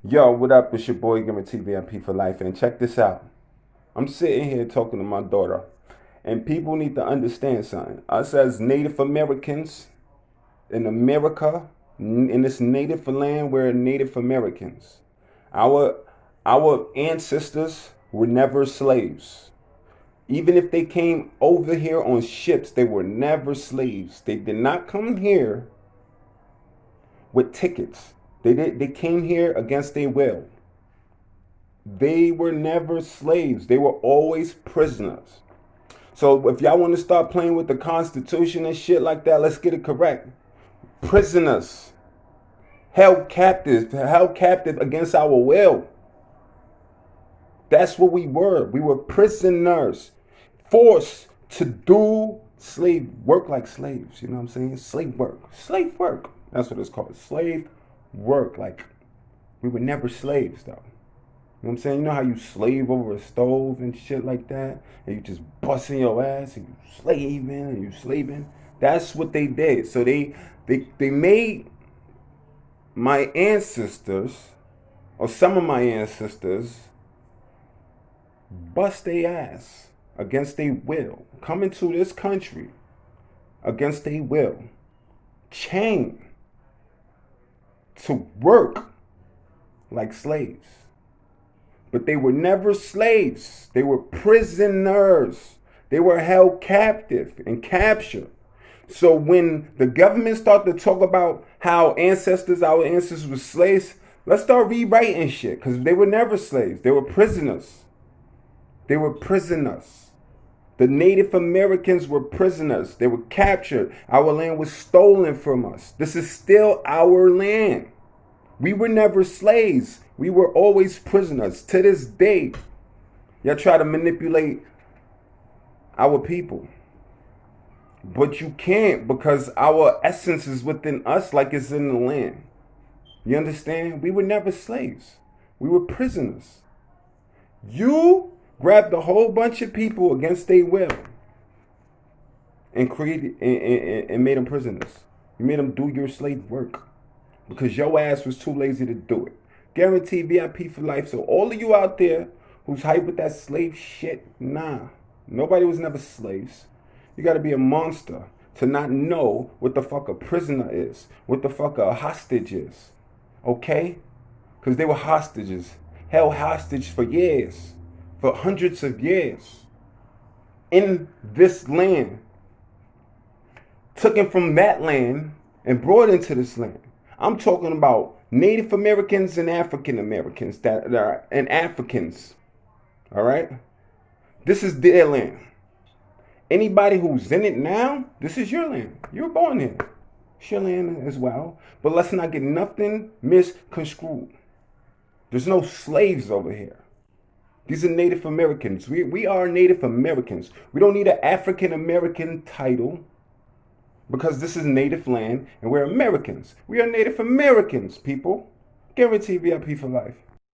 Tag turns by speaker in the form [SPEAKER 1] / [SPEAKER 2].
[SPEAKER 1] Yo, what up? It's your boy Guarantee V.I.P for life. And check this out. I'm sitting here talking to my daughter. And people need to understand something. Us as Native Americans in America, in this native land, we're Native Americans. Our our ancestors were never slaves. Even if they came over here on ships, they were never slaves. They did not come here with tickets. They came here against their will. They were never slaves. They were always prisoners. So if y'all want to start playing with the Constitution and shit like that, let's get it correct. Prisoners. Held captive against our will. That's what we were. We were prisoners. Forced to do slave work like slaves. You know what I'm saying? Slave work. Slave work. That's what it's called. Slave work. Like, we were never slaves, though. You know what I'm saying? You know how you slave over a stove and shit like that? And you just busting your ass and you slaving. That's what they did. So they made my ancestors, or some of my ancestors, bust their ass against their will. Come into this country against their will. Chained to work like slaves. But they were never slaves. They were prisoners. They were held captive and captured. So when the government started to talk about how our ancestors were slaves, let's start rewriting shit. Because they were never slaves. They were prisoners. They were prisoners. The Native Americans were prisoners. They were captured. Our land was stolen from us. This is still our land. We were never slaves. We were always prisoners. To this day, y'all try to manipulate our people. But you can't, because our essence is within us like it's in the land. You understand? We were never slaves. We were prisoners. You grabbed a whole bunch of people against their will and created and made them prisoners. You made them do your slave work because your ass was too lazy to do it. Guarantee V.I.P for life. So all of you out there who's hyped with that slave shit, nah. Nobody was never slaves. You got to be a monster to not know what the fuck a prisoner is, what the fuck a hostage is. Okay? Because they were hostages. Held hostage for years. For hundreds of years. In this land. Taken from that land and brought into this land. I'm talking about Native Americans and African Americans and Africans. All right? This is their land. Anybody who's in it now, this is your land. You were born here. It's your land as well. But let's not get nothing misconstrued. There's no slaves over here. These are Native Americans. We are Native Americans. We don't need an African American title because this is native land and we're Americans. We are Native Americans, people. Guarantee VIP for life.